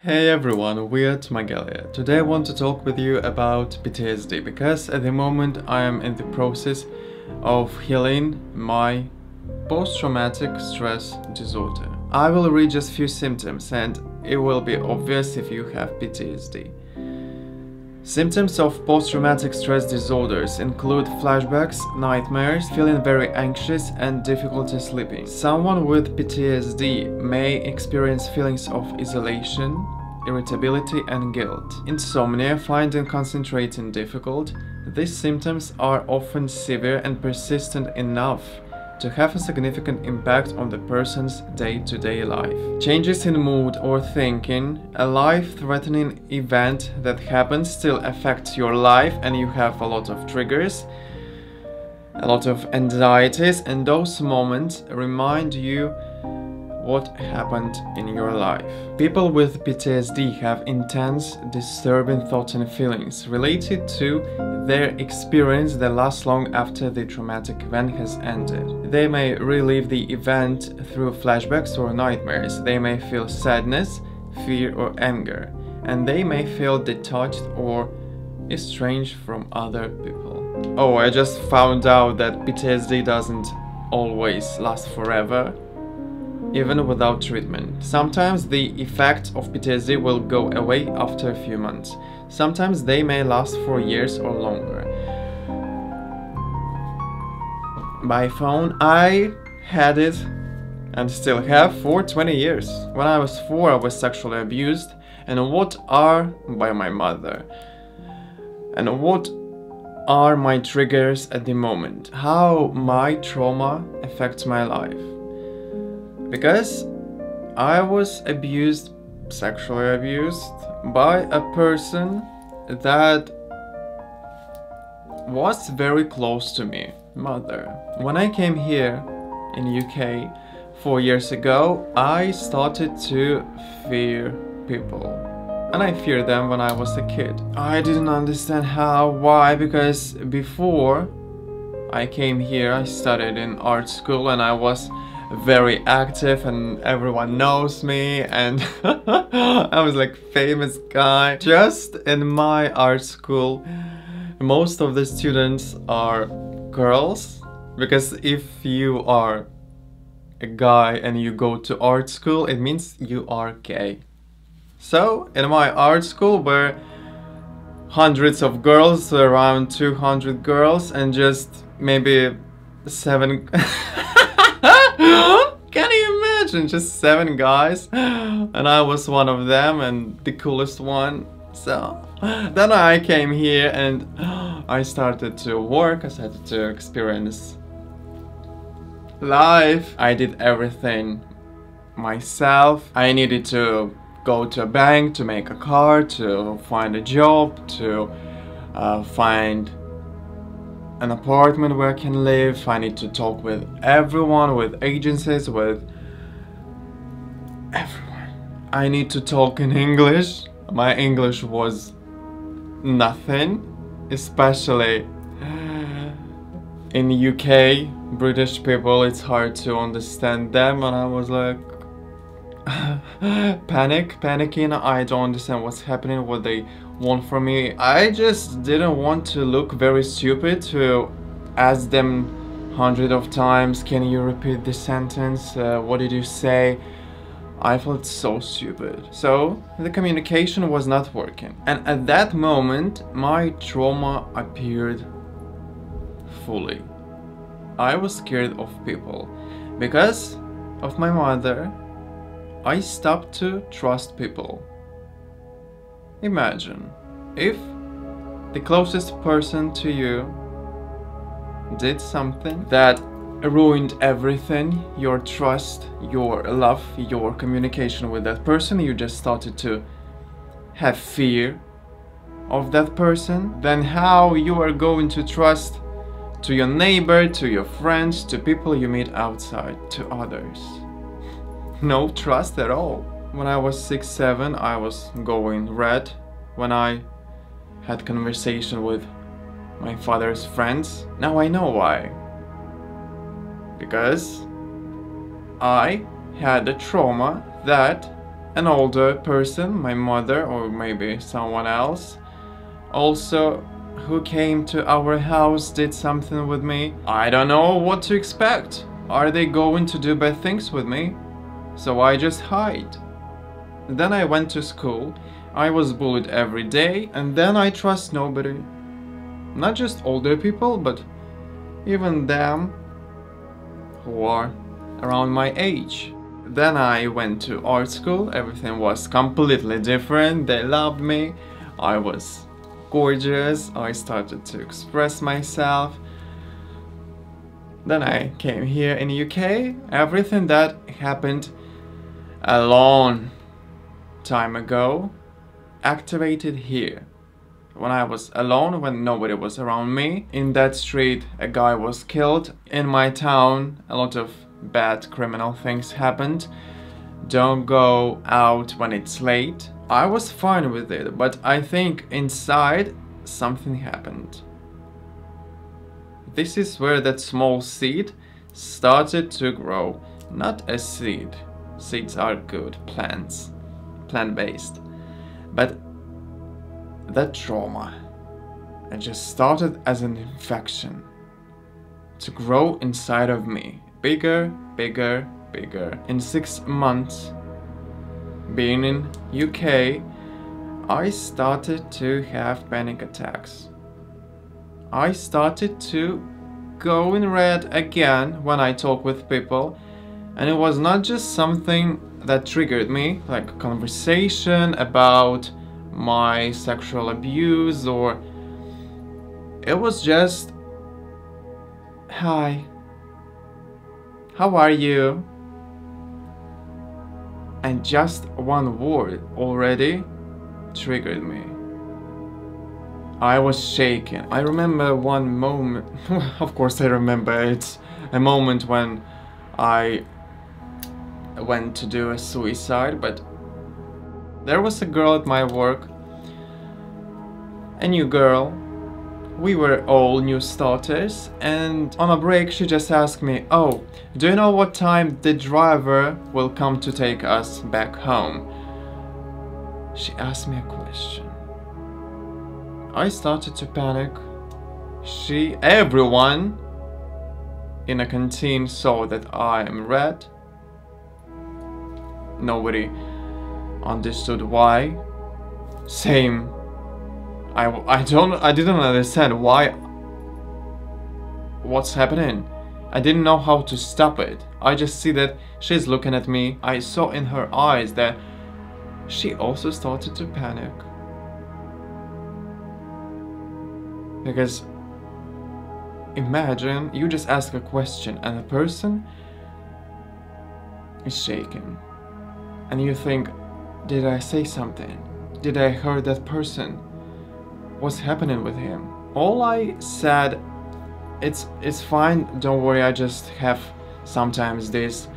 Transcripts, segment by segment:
Hey everyone, Weird Magalia. Today I want to talk with you about PTSD because at the moment I am in the process of healing my post-traumatic stress disorder. I will read just few symptoms and it will be obvious if you have PTSD. Symptoms of post-traumatic stress disorders include flashbacks, nightmares, feeling very anxious, and difficulty sleeping. Someone with PTSD may experience feelings of isolation, irritability, and guilt. Insomnia, finding concentrating difficult. These symptoms are often severe and persistent enough to have a significant impact on the person's day-to-day life. Changes in mood or thinking, a life-threatening event that happens still affects your life and you have a lot of triggers, a lot of anxieties, and those moments remind you what happened in your life. People with PTSD have intense, disturbing thoughts and feelings related to their experience that last long after the traumatic event has ended. They may relive the event through flashbacks or nightmares. They may feel sadness, fear, or anger, and they may feel detached or estranged from other people. Oh, I just found out that PTSD doesn't always last forever, even without treatment. Sometimes the effect of PTSD will go away after a few months. Sometimes they may last for years or longer. By phone, I had it and still have for 20 years. When I was 4, I was sexually abused by my mother. And what are my triggers at the moment? How my trauma affects my life? Because I was sexually abused by a person that was very close to me, mother. When I came here in UK 4 years ago, I started to fear people. And I feared them when I was a kid. I didn't understand why, because before I came here, I studied in art school and I was very active and everyone knows me and I was like famous guy. Just in my art school, most of the students are girls, because if you are a guy and you go to art school, it means you are gay. So in my art school were hundreds of girls, around 200 girls, and just maybe 7 Can you imagine? Just 7 guys, and I was one of them and the coolest one. So then I came here and I started to work, I started to experience life. I did everything myself. I needed to go to a bank to make a card, to find a job, to find an apartment where I can live. I need to talk with everyone, with agencies, with everyone. I need to talk in English. My English was nothing, especially in UK. British people, it's hard to understand them, and I was like panicking. I don't understand what's happening, what they want from me. I just didn't want to look very stupid to ask them hundreds of times, can you repeat this sentence? What did you say? I felt so stupid. So the communication was not working. And at that moment, my trauma appeared fully. I was scared of people. Because of my mother, I stopped to trust people. Imagine if the closest person to you did something that ruined everything, your trust, your love, your communication with that person. You just started to have fear of that person. Then how you are going to trust to your neighbor, to your friends, to people you meet outside, to others? No trust at all. When I was 6, 7, I was going red when I had conversation with my father's friends. Now I know why. Because I had a trauma that an older person, my mother or maybe someone else, also who came to our house, did something with me. I don't know what to expect. Are they going to do bad things with me? So I just hide. Then I went to school. I was bullied every day, and then I trust nobody. Not just older people, but even them who are around my age. Then I went to art school. Everything was completely different. They loved me. I was gorgeous. I started to express myself. Then I came here in UK. Everything that happened a long time ago activated here. When I was alone, when nobody was around me. In that street, a guy was killed. In my town, a lot of bad criminal things happened. Don't go out when it's late. I was fine with it, but I think inside something happened. This is where that small seed started to grow. Not a seed. Seeds are good plants, plant-based. But that trauma, it just started as an infection to grow inside of me. Bigger, bigger, bigger. In 6 months being in UK, I started to have panic attacks. I started to go in red again when I talk with people, and it was not just something that triggered me, like a conversation about my sexual abuse, or it was just, hi, how are you? And just one word already triggered me. I was shaking. I remember one moment, of course I remember, it's a moment when I went to do a suicide, but there was a girl at my work, a new girl. We were all new starters, and on a break she just asked me, oh, do you know what time the driver will come to take us back home? She asked me a question. I started to panic. Everyone in a canteen saw that I am red. Nobody understood why. Same. I didn't understand why. What's happening? I didn't know how to stop it. I just see that she's looking at me. I saw in her eyes that she also started to panic. Because imagine you just ask a question and the person is shaking. And you think, did I say something? Did I hurt that person? What's happening with him? All I said, it's fine, don't worry, I just have sometimes this,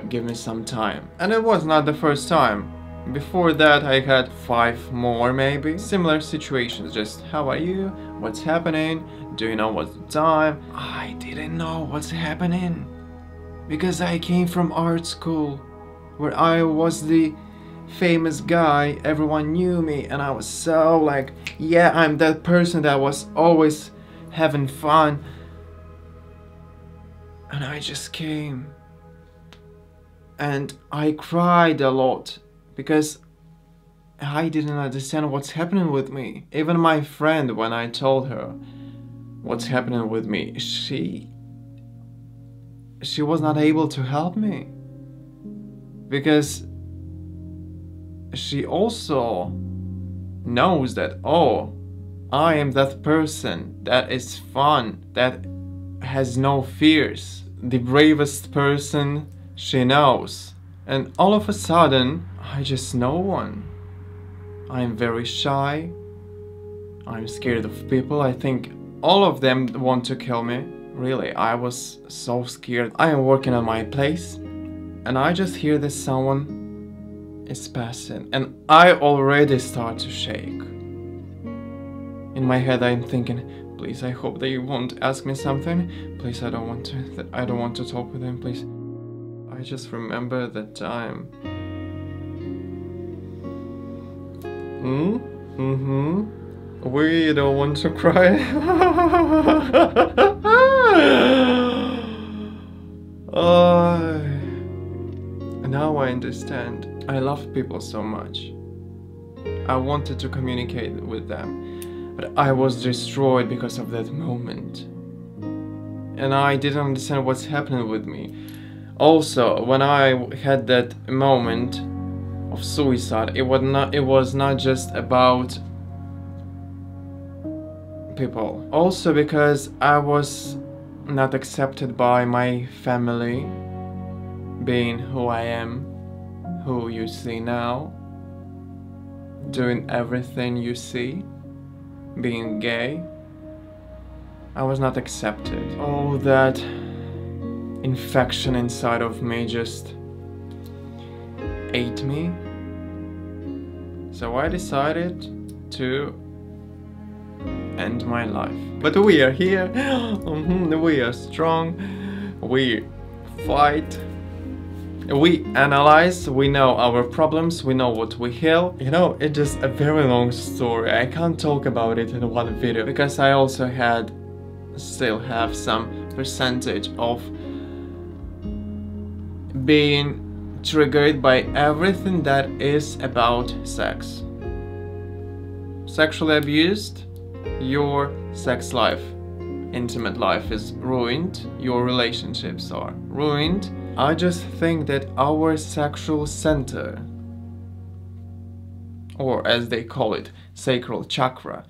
give me some time. And it was not the first time. Before that I had 5 more maybe. Similar situations, just how are you? What's happening? Do you know what's the time? I didn't know what's happening. Because I came from art school, where I was the famous guy, everyone knew me, and I was so like, yeah, I'm that person that was always having fun. And I just came. And I cried a lot because I didn't understand what's happening with me. Even my friend, when I told her what's happening with me, she was not able to help me. Because she also knows that, oh, I am that person that is fun, that has no fears, the bravest person she knows. And all of a sudden, I just no one. I'm very shy. I'm scared of people. I think all of them want to kill me. Really, I was so scared. I am working on my place, and I just hear that someone is passing, and I already start to shake. In my head I'm thinking, please, I hope they won't ask me something. Please, I don't want to talk with them, please. I just remember that time We don't want to cry. Now I understand. I love people so much. I wanted to communicate with them, but I was destroyed because of that moment. And I didn't understand what's happening with me. Also, when I had that moment of suicide, it was not just about people. Also because I was not accepted by my family, being who I am, who you see now, doing everything you see, being gay. I was not accepted. All that infection inside of me just ate me. So I decided to end my life. But we are here. We are strong. We fight. We analyze, we know our problems, we know what we heal. You know, it's just a very long story. I can't talk about it in one video because I also still have some percentage of being triggered by everything that is about sex. Sexually abused, your sex life, intimate life is ruined, your relationships are ruined. I just think that our sexual center, or as they call it, sacral chakra,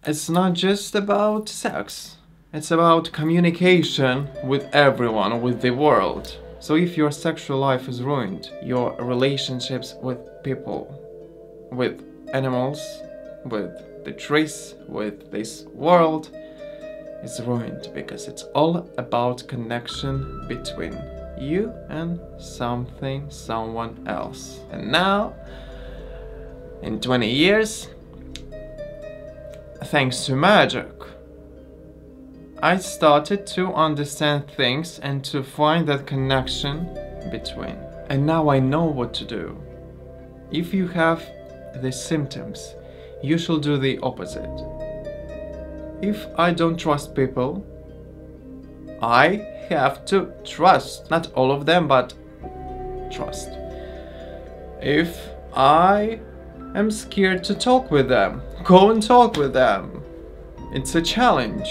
it's not just about sex. It's about communication with everyone, with the world. So if your sexual life is ruined, your relationships with people, with animals, with the trees, with this world, is ruined because it's all about connection between you and someone else. And now, in 20 years, thanks to magic, I started to understand things and to find that connection between. And now I know what to do. If you have the symptoms, you should do the opposite. If I don't trust people, I have to trust. Not all of them, but trust. If I am scared to talk with them, go and talk with them. It's a challenge.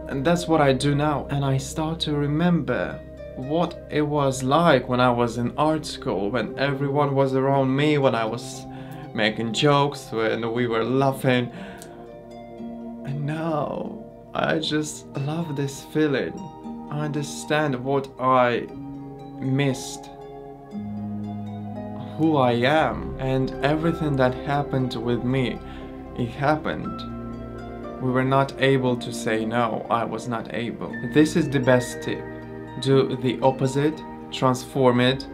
And that's what I do now. And I start to remember what it was like when I was in art school, when everyone was around me, when I was making jokes, when we were laughing. And now I just love this feeling. I understand what I missed, who I am, and everything that happened with me. It happened. We were not able to say no. I was not able. This is the best tip. Do the opposite, transform it,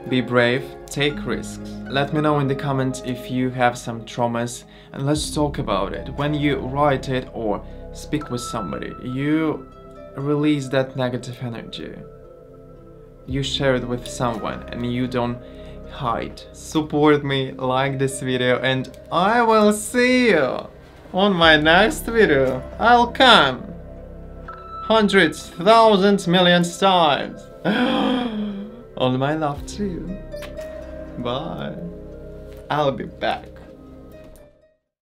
be brave, take risks. Let me know in the comments if you have some traumas and let's talk about it. When you write it or speak with somebody, you release that negative energy. You share it with someone and you don't hide. Support me, like this video, and I will see you on my next video. I'll come hundreds, thousands, millions times. On my love too. Bye. I'll be back.